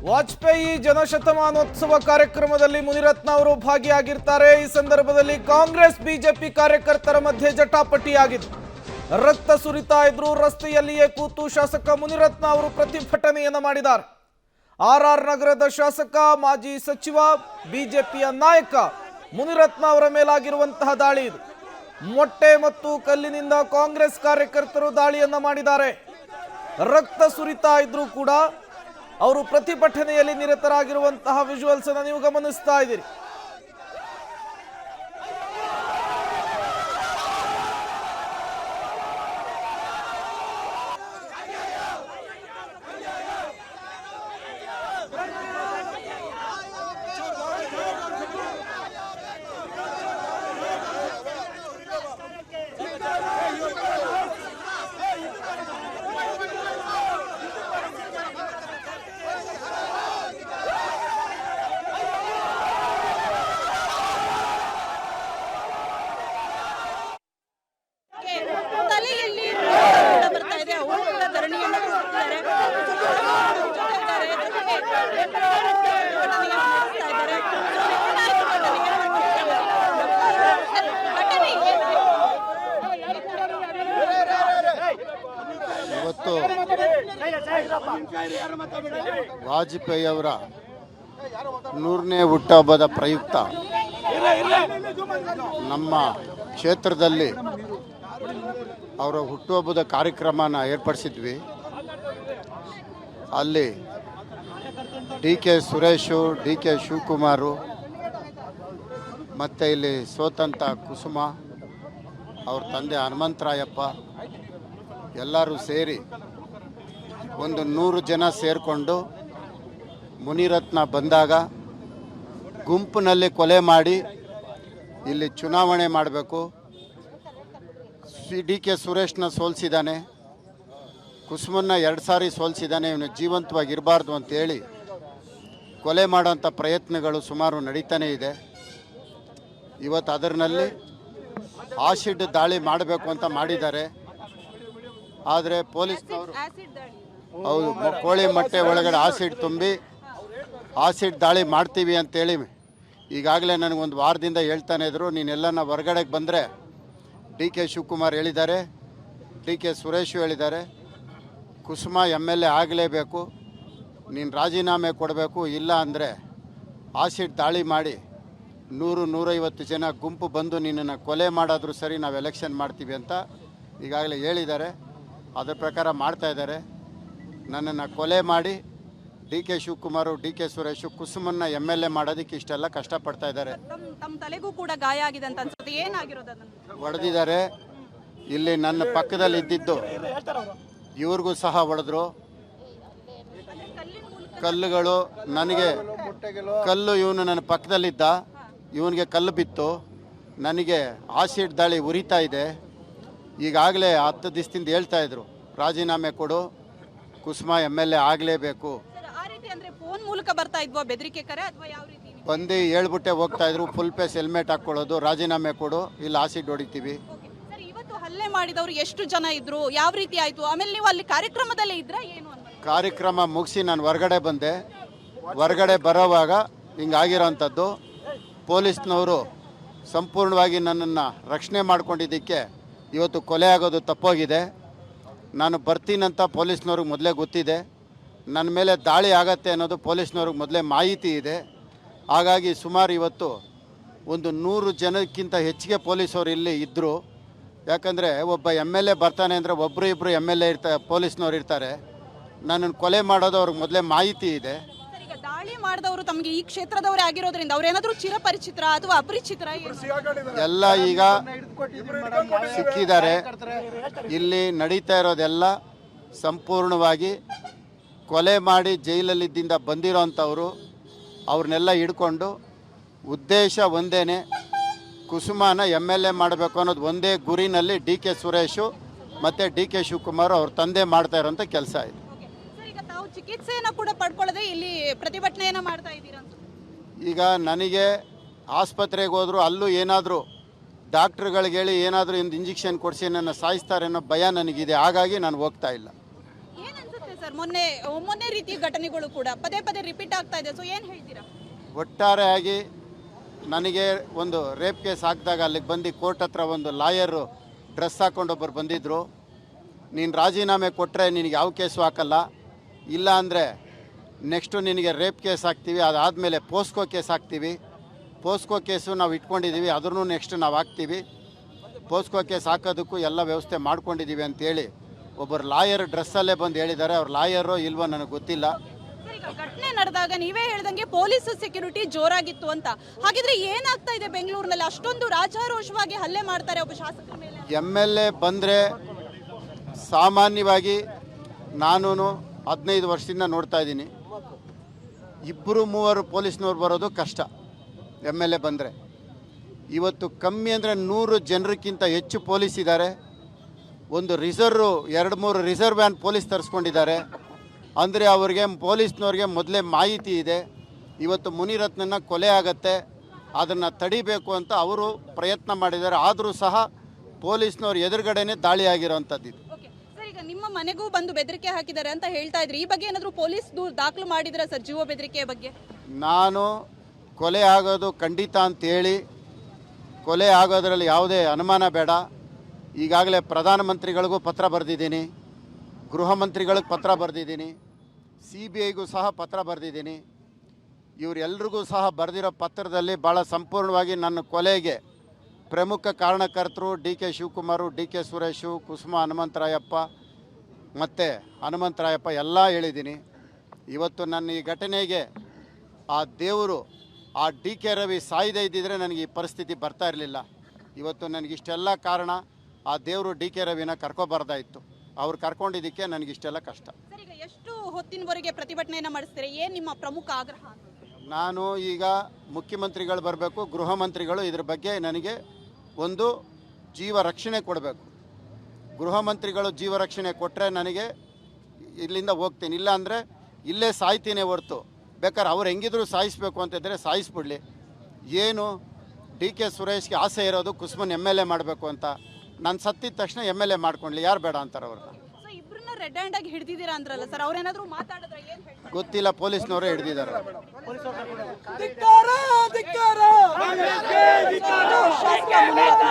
ವಾಜಪೇಯಿ ಜನಶತಮಾನೋತ್ಸವ ಕಾರ್ಯಕ್ರಮದಲ್ಲಿ ಮುನಿರತ್ನ ಅವರು ಭಾಗಿಯಾಗಿರ್ತಾರೆ. ಈ ಸಂದರ್ಭದಲ್ಲಿ ಕಾಂಗ್ರೆಸ್ ಬಿಜೆಪಿ ಕಾರ್ಯಕರ್ತರ ಮಧ್ಯೆ ಜಟಾಪಟಿಯಾಗಿದೆ. ರಕ್ತ ಸುರಿತಾ ಇದ್ರು. ರಸ್ತೆಯಲ್ಲಿಯೇ ಕೂತು ಶಾಸಕ ಮುನಿರತ್ನ ಅವರು ಪ್ರತಿಭಟನೆಯನ್ನ ಮಾಡಿದ್ದಾರೆ. ಆರ್ಆರ್ ನಗರದ ಶಾಸಕ, ಮಾಜಿ ಸಚಿವ, ಬಿಜೆಪಿಯ ನಾಯಕ ಮುನಿರತ್ನ ಅವರ ಮೇಲಾಗಿರುವಂತಹ ದಾಳಿ ಇದು. ಮೊಟ್ಟೆ ಮತ್ತು ಕಲ್ಲಿನಿಂದ ಕಾಂಗ್ರೆಸ್ ಕಾರ್ಯಕರ್ತರು ದಾಳಿಯನ್ನ ಮಾಡಿದ್ದಾರೆ. ರಕ್ತ ಸುರಿತಾ ಇದ್ರು ಕೂಡ ಅವರು ಪ್ರತಿಭಟನೆಯಲ್ಲಿ ನಿರತರಾಗಿರುವಂತಹ ವಿಜುವಲ್ಸ್ ಅನ್ನು ನೀವು ಗಮನಿಸ್ತಾ ಇದ್ದೀರಿ. ಇವತ್ತು ವಾಜಪೇಯಿ ಅವರ 100ನೇ ಹುಟ್ಟುಹಬ್ಬದ ಪ್ರಯುಕ್ತ ನಮ್ಮ ಕ್ಷೇತ್ರದಲ್ಲಿ ಅವರ ಹುಟ್ಟುಹಬ್ಬದ ಕಾರ್ಯಕ್ರಮನ ಏರ್ಪಡಿಸಿದ್ವಿ. ಅಲ್ಲಿ DK ಸುರೇಶು, DK ಶಿವಕುಮಾರು ಮತ್ತು ಇಲ್ಲಿ ಸೋತಂತ ಕುಸುಮ, ಅವ್ರ ತಂದೆ ಹನುಮಂತರಾಯಪ್ಪ ಎಲ್ಲರೂ ಸೇರಿ ಒಂದು 100 ಜನ ಸೇರಿಕೊಂಡು ಮುನಿರತ್ನ ಬಂದಾಗ ಗುಂಪಿನಲ್ಲಿ ಕೊಲೆ ಮಾಡಿ ಇಲ್ಲಿ ಚುನಾವಣೆ ಮಾಡಬೇಕು, DK ಸುರೇಶ್ನ ಸೋಲಿಸಿದ್ದಾನೆ, ಕುಸುಮನ್ನ 2 ಸಾರಿ ಸೋಲಿಸಿದ್ದಾನೆ, ಇವನು ಜೀವಂತವಾಗಿರಬಾರ್ದು ಅಂತೇಳಿ ಕೊಲೆ ಮಾಡೋಂಥ ಪ್ರಯತ್ನಗಳು ಸುಮಾರು ನಡೀತಾನೆ ಇದೆ. ಇವತ್ತು ಅದರಲ್ಲಿ ಆಸಿಡ್ ದಾಳಿ ಮಾಡಬೇಕು ಅಂತ ಮಾಡಿದ್ದಾರೆ. ಆದರೆ ಪೊಲೀಸ್ನವರು ಹೌದು, ಕೋಳಿ ಮೊಟ್ಟೆ ಒಳಗಡೆ ಆಸಿಡ್ ತುಂಬಿ ಆಸಿಡ್ ದಾಳಿ ಮಾಡ್ತೀವಿ ಅಂತೇಳಿ ಈಗಾಗಲೇ ನನಗೊಂದು ವಾರದಿಂದ ಹೇಳ್ತಾನೆ ಇದ್ರು. ನೀನೆಲ್ಲನ ಹೊರಗಡೆಗೆ ಬಂದರೆ DK ಶಿವಕುಮಾರ್ ಹೇಳಿದ್ದಾರೆ, DK ಸುರೇಶು ಹೇಳಿದ್ದಾರೆ, ಕುಸುಮ MLA ಆಗಲೇಬೇಕು, ನೀನು ರಾಜೀನಾಮೆ ಕೊಡಬೇಕು, ಇಲ್ಲ ಅಂದರೆ ಆಸಿಡ್ ದಾಳಿ ಮಾಡಿ 100-150 ಜನ ಗುಂಪು ಬಂದು ನಿನ್ನನ್ನು ಕೊಲೆ ಮಾಡೋದ್ರೂ ಸರಿ, ನಾವು ಎಲೆಕ್ಷನ್ ಮಾಡ್ತೀವಿ ಅಂತ ಈಗಾಗಲೇ ಹೇಳಿದ್ದಾರೆ. ಅದರ ಪ್ರಕಾರ ಮಾಡ್ತಾಯಿದ್ದಾರೆ. ನನ್ನನ್ನು ಕೊಲೆ ಮಾಡಿ DK Shivakumar, DK Suresh ಕುಸುಮನ್ನ MLA ಮಾಡೋದಕ್ಕೆ ಇಷ್ಟೆಲ್ಲ ಕಷ್ಟಪಡ್ತಾ ಇದ್ದಾರೆ. ತಮ್ಮ ತಲೆಗೂ ಕೂಡ ಗಾಯ ಆಗಿದೆ ಅಂತ ಅನ್ಸುತ್ತೆ. ಏನಾಗಿರೋದು? ಹೊಡೆದಿದ್ದಾರೆ. ಇಲ್ಲಿ ನನ್ನ ಪಕ್ಕದಲ್ಲಿ ಇದ್ದಿದ್ದು ಇವ್ರಿಗೂ ಸಹ ಹೊಡೆದ್ರು. ಕಲ್ಲುಗಳು ನನಗೆ ಕಲ್ಲು, ಇವನು ನನ್ನ ಪಕ್ಕದಲ್ಲಿದ್ದ, ಇವನಿಗೆ ಕಲ್ಲು ಬಿತ್ತು. ನನಗೆ ಆಸಿಡ್ ದಾಳಿ ಉರಿತಾ ಇದೆ. ಈಗಾಗಲೇ 10 ದಿವಸದಿಂದ ಹೇಳ್ತಾ ಇದ್ರು, ರಾಜೀನಾಮೆ ಕೊಡು, ಕುಸುಮ MLA ಆಗಲೇಬೇಕು. ಫೋನ್ ಮೂಲಕ ಬರ್ತಾ ಇದ್ವಾ ಬೆದರಿಕೆ ಕರೆ ಅಥವಾ ಯಾವ ರೀತಿ? ಬಂದು ಹೇಳ್ಬಿಟ್ಟೆ ಹೋಗ್ತಾ ಇದ್ರು, ಫುಲ್ ಫೇಸ್ ಹೆಲ್ಮೆಟ್ ಹಾಕ್ಕೊಳ್ಳೋದು, ರಾಜೀನಾಮೆ ಕೊಡು ಇಲ್ಲ ಆಸಿಡ್ ಹೊಡಿತೀವಿ. ಸರ್, ಇವತ್ತು ಹಲ್ಲೆ ಮಾಡಿದವರು ಎಷ್ಟು ಜನ ಇದ್ರು, ಯಾವ ರೀತಿ ಆಯ್ತು? ಆಮೇಲೆ ನೀವು ಅಲ್ಲಿ ಕಾರ್ಯಕ್ರಮದಲ್ಲೇ ಇದ್ರ ಏನು? ಕಾರ್ಯಕ್ರಮ ಮುಗಿಸಿ ನಾನು ಹೊರಗಡೆ ಬಂದೆ. ಹೊರಗಡೆ ಬರೋವಾಗ ಹಿಂಗಾಗಿರೋಂಥದ್ದು. ಪೊಲೀಸ್ನವರು ಸಂಪೂರ್ಣವಾಗಿ ನನ್ನನ್ನು ರಕ್ಷಣೆ ಮಾಡ್ಕೊಂಡಿದ್ದಕ್ಕೆ ಇವತ್ತು ಕೊಲೆ ಆಗೋದು ತಪ್ಪೋಗಿದೆ. ನಾನು ಬರ್ತೀನಂತ ಪೊಲೀಸ್ನವ್ರಿಗೆ ಮೊದಲೇ ಗೊತ್ತಿದೆ. ನನ್ನ ಮೇಲೆ ದಾಳಿ ಆಗತ್ತೆ ಅನ್ನೋದು ಪೊಲೀಸ್ನವ್ರಿಗೆ ಮೊದಲೇ ಮಾಹಿತಿ ಇದೆ. ಹಾಗಾಗಿ ಸುಮಾರು ಇವತ್ತು ಒಂದು 100 ಜನಕ್ಕಿಂತ ಹೆಚ್ಚಿಗೆ ಪೊಲೀಸವರು ಇಲ್ಲಿ ಇದ್ದರು. ಯಾಕಂದರೆ ಒಬ್ಬ MLA ಬರ್ತಾನೆ ಅಂದರೆ ಒಬ್ಬರು ಇಬ್ಬರು MLA ಪೊಲೀಸ್ನವ್ರು ಇರ್ತಾರೆ. ನನ್ನನ್ನು ಕೊಲೆ ಮಾಡೋದು ಅವ್ರಿಗೆ ಮೊದಲೇ ಮಾಹಿತಿ ಇದೆ. ಈಗ ದಾಳಿ ಮಾಡಿದವರು ತಮಗೆ ಈ ಕ್ಷೇತ್ರದವರೇ ಆಗಿರೋದ್ರಿಂದ ಅವ್ರೇನಾದರೂ ಚಿರಪರಿಚಿತರ ಅಥವಾ ಅಪರಿಚಿತರ? ಎಲ್ಲ ಈಗ ಸಿಕ್ಕಿದ್ದಾರೆ. ಇಲ್ಲಿ ನಡೀತಾ ಇರೋದೆಲ್ಲ ಸಂಪೂರ್ಣವಾಗಿ ಕೊಲೆ ಮಾಡಿ ಜೈಲಲ್ಲಿದ್ದಿಂದ ಬಂದಿರೋಂಥವ್ರು. ಅವ್ರನ್ನೆಲ್ಲ ಹಿಡ್ಕೊಂಡು ಉದ್ದೇಶ ಒಂದೇ, ಕುಸುಮನ MLA ಮಾಡಬೇಕು ಅನ್ನೋದು ಒಂದೇ ಗುರಿನಲ್ಲಿ DK ಸುರೇಶು ಮತ್ತು DK ಶಿವಕುಮಾರ್ ಅವ್ರ ತಂದೆ ಮಾಡ್ತಾ ಇರೋಂಥ ಕೆಲಸ ಇದೆ. ಚಿಕಿತ್ಸೆಯನ್ನು ಕೂಡ ಪಡ್ಕೊಳ್ಳದೆ ಇಲ್ಲಿ ಪ್ರತಿಭಟನೆಯನ್ನು ಮಾಡ್ತಾ ಇದ್ದೀರಾ? ಈಗ ನನಗೆ ಆಸ್ಪತ್ರೆಗೆ ಹೋದ್ರು, ಅಲ್ಲೂ ಏನಾದರೂ ಡಾಕ್ಟ್ರುಗಳಿಗೆ ಹೇಳಿ ಏನಾದರೂ ಒಂದು ಇಂಜೆಕ್ಷನ್ ಕೊಡಿಸಿ ನನ್ನ ಸಾಯಿಸ್ತಾರೆ ಅನ್ನೋ ಭಯ ನನಗಿದೆ. ಹಾಗಾಗಿ ನಾನು ಹೋಗ್ತಾ ಇಲ್ಲ. ಸರ್ ಮೊನ್ನೆ ರೀತಿಯ ಘಟನೆಗಳು ಕೂಡ ಪದೇ ಪದೇ ರಿಪೀಟ್ ಆಗ್ತಾ ಇದೆ. ಸೊ ಏನು ಹೇಳ್ತೀರಾ? ಒಟ್ಟಾರೆಯಾಗಿ ನನಗೆ ಒಂದು ರೇಪ್ ಕೇಸ್ ಹಾಕಿದಾಗ ಅಲ್ಲಿಗೆ ಬಂದು ಕೋರ್ಟ್ ಹತ್ರ ಒಂದು ಲಾಯರು ಡ್ರೆಸ್ ಹಾಕ್ಕೊಂಡೊಬ್ಬರು ಬಂದಿದ್ದರು. ನೀನು ರಾಜೀನಾಮೆ ಕೊಟ್ಟರೆ ನಿನಗೆ ಯಾವ ಕೇಸು ಹಾಕಲ್ಲ, ಇಲ್ಲ ಅಂದರೆ ನೆಕ್ಸ್ಟು ನಿನಗೆ ರೇಪ್ ಕೇಸ್ ಹಾಕ್ತೀವಿ, ಅದಾದಮೇಲೆ ಪೋಸ್ಕೋ ಕೇಸ್ ಹಾಕ್ತೀವಿ. ಪೋಸ್ಕೋ ಕೇಸು ನಾವು ಇಟ್ಕೊಂಡಿದ್ದೀವಿ, ಅದನ್ನು ನೆಕ್ಸ್ಟ್ ನಾವು ಹಾಕ್ತೀವಿ. ಪೋಸ್ಕೋ ಕೇಸ್ ಹಾಕೋದಕ್ಕೂ ಎಲ್ಲ ವ್ಯವಸ್ಥೆ ಮಾಡ್ಕೊಂಡಿದ್ದೀವಿ ಅಂತೇಳಿ ಒಬ್ಬರು ಲಾಯರ್ ಡ್ರೆಸ್ಸಲ್ಲೇ ಬಂದು ಹೇಳಿದ್ದಾರೆ. ಅವ್ರ ಲಾಯರೋ ಇಲ್ವೋ ನನಗೆ ಗೊತ್ತಿಲ್ಲ. ಘಟನೆ ನಡೆದಾಗ ನೀವೇ ಹೇಳ್ದಂಗೆ ಪೊಲೀಸ್ ಸೆಕ್ಯೂರಿಟಿ ಜೋರಾಗಿತ್ತು ಅಂತ. ಹಾಗಿದ್ರೆ ಏನಾಗ್ತಾ ಇದೆ ಬೆಂಗಳೂರಿನಲ್ಲಿ? ಅಷ್ಟೊಂದು ರಾಜಾರೋಷವಾಗಿ ಹಲ್ಲೆ ಮಾಡ್ತಾರೆ ಒಬ್ಬ ಶಾಸಕರ ಮೇಲೆ. MLA ಬಂದರೆ ಸಾಮಾನ್ಯವಾಗಿ ನಾನು 15 ವರ್ಷದಿಂದ ನೋಡ್ತಾ ಇದ್ದೀನಿ, 2-3 ಪೊಲೀಸ್ನವ್ರು ಬರೋದು ಕಷ್ಟ. MLA ಬಂದರೆ ಇವತ್ತು ಕಮ್ಮಿ ಅಂದರೆ 100 ಜನರಿಗಿಂತ ಹೆಚ್ಚು ಪೊಲೀಸ್ ಇದ್ದಾರೆ. ಒಂದು 2-3 ರಿಸರ್ವ್ ವ್ಯಾನ್ ಪೊಲೀಸ್ ತರಿಸ್ಕೊಂಡಿದ್ದಾರೆ. ಅಂದರೆ ಅವ್ರಿಗೆ ಪೊಲೀಸ್ನವ್ರಿಗೆ ಮೊದಲೇ ಮಾಹಿತಿ ಇದೆ, ಇವತ್ತು ಮುನಿರತ್ನನ ಕೊಲೆ ಆಗತ್ತೆ, ಅದನ್ನು ತಡಿಬೇಕು ಅಂತ ಅವರು ಪ್ರಯತ್ನ ಮಾಡಿದ್ದಾರೆ. ಆದರೂ ಸಹ ಪೊಲೀಸ್ನವ್ರ ಎದುರುಗಡೆನೇ ದಾಳಿ ಆಗಿರೋವಂಥದ್ದು. ಸರ್, ಈಗ ನಿಮ್ಮ ಮನೆಗೂ ಬಂದು ಬೆದರಿಕೆ ಹಾಕಿದ್ದಾರೆ ಅಂತ ಹೇಳ್ತಾ ಇದ್ರಿ. ಈ ಬಗ್ಗೆ ಏನಾದರೂ ಪೊಲೀಸ್ ದೂರು ದಾಖಲು ಮಾಡಿದ್ರೆ ಸರ್, ಜೀವ ಬೆದರಿಕೆ ಬಗ್ಗೆ? ನಾನು ಕೊಲೆ ಆಗೋದು ಖಂಡಿತ ಅಂತೇಳಿ, ಕೊಲೆ ಆಗೋದ್ರಲ್ಲಿ ಯಾವುದೇ ಅನುಮಾನ ಬೇಡ. ಈಗಾಗಲೇ ಪ್ರಧಾನಮಂತ್ರಿಗಳಿಗೂ ಪತ್ರ ಬರೆದಿದ್ದೀನಿ, ಗೃಹ ಮಂತ್ರಿಗಳಿಗೆ ಪತ್ರ ಬರೆದಿದ್ದೀನಿ, CBIಗೂ ಸಹ ಪತ್ರ ಬರೆದಿದ್ದೀನಿ. ಇವರೆಲ್ರಿಗೂ ಸಹ ಬರೆದಿರೋ ಪತ್ರದಲ್ಲಿ ಭಾಳ ಸಂಪೂರ್ಣವಾಗಿ ನನ್ನ ಕೊಲೆಗೆ ಪ್ರಮುಖ ಕಾರಣಕರ್ತರು DK ಶಿವಕುಮಾರು, DK ಸುರೇಶು, ಕುಸುಮ ಹನುಮಂತರಾಯಪ್ಪ ಮತ್ತು ಹನುಮಂತರಾಯಪ್ಪ ಎಲ್ಲ ಹೇಳಿದ್ದೀನಿ. ಇವತ್ತು ನನ್ನ ಈ ಘಟನೆಗೆ ಆ ದೇವರು, ಆ DK ರವಿ ಸಾಯದೇ ಇದ್ದಿದ್ರೆ ನನಗೆ ಈ ಪರಿಸ್ಥಿತಿ ಬರ್ತಾ ಇರಲಿಲ್ಲ. ಇವತ್ತು ನನಗಿಷ್ಟೆಲ್ಲ ಕಾರಣ ಆ ದೇವರು DK ರವಿನ ಕರ್ಕೊಬಾರ್ದಾಯಿತ್ತು. ಅವ್ರು ಕರ್ಕೊಂಡಿದ್ದಕ್ಕೆ ನನಗಿಷ್ಟೆಲ್ಲ ಕಷ್ಟ. ಸರ್, ಈಗ ಎಷ್ಟು ಹೊತ್ತಿನವರೆಗೆ ಪ್ರತಿಭಟನೆಯನ್ನು ಮಾಡಿಸ್ತೀರಾ? ಏನು ನಿಮ್ಮ ಪ್ರಮುಖ ಆಗ್ರಹ? ನಾನು ಈಗ ಮುಖ್ಯಮಂತ್ರಿಗಳು ಬರಬೇಕು, ಗೃಹ ಮಂತ್ರಿಗಳು ಇದ್ರ ಬಗ್ಗೆ ನನಗೆ ಒಂದು ಜೀವ ರಕ್ಷಣೆ ಕೊಡಬೇಕು. ಗೃಹ ಮಂತ್ರಿಗಳು ಜೀವ ರಕ್ಷಣೆ ಕೊಟ್ಟರೆ ನನಗೆ ಇಲ್ಲಿಂದ ಹೋಗ್ತೀನಿ, ಇಲ್ಲ ಅಂದರೆ ಇಲ್ಲೇ ಸಾಯ್ತೀನಿ ಹೊರ್ತು. ಬೇಕಾದ್ರೆ ಅವ್ರು ಹೆಂಗಿದ್ರು ಸಾಯಿಸಬೇಕು ಅಂತಿದ್ರೆ ಸಾಯಿಸ್ಬಿಡ್ಲಿ. ಏನು DK ಸುರೇಶ್ಗೆ ಆಸೆ ಇರೋದು ಕುಸುಮನ್ MLA ಮಾಡಬೇಕು ಅಂತ. ನಾನು ಸತ್ತಿದ ತಕ್ಷಣ MLA ಮಾಡ್ಕೊಳ್ಳಿ, ಯಾರು ಬೇಡ ಅಂತಾರೆ ಅವ್ರನ್ನ. ಇಬ್ಬರನ್ನ ರೆಡ್ ಹ್ಯಾಂಡ್ ಆಗಿ ಹಿಡಿದಿದ್ದೀರಾ ಅಂದ್ರಲ್ಲ ಸರ್, ಅವ್ರೇನಾದ್ರೂ ಮಾತಾಡಿದ್ರೆ ಏನು ಹೇಳ್ತಾರೆ? ಗೊತ್ತಿಲ್ಲ, ಪೊಲೀಸ್ನವರೇ ಹಿಡಿದಿದ್ದಾರೆ. ಶಾಸಕ ಮುನಿರತ್ನ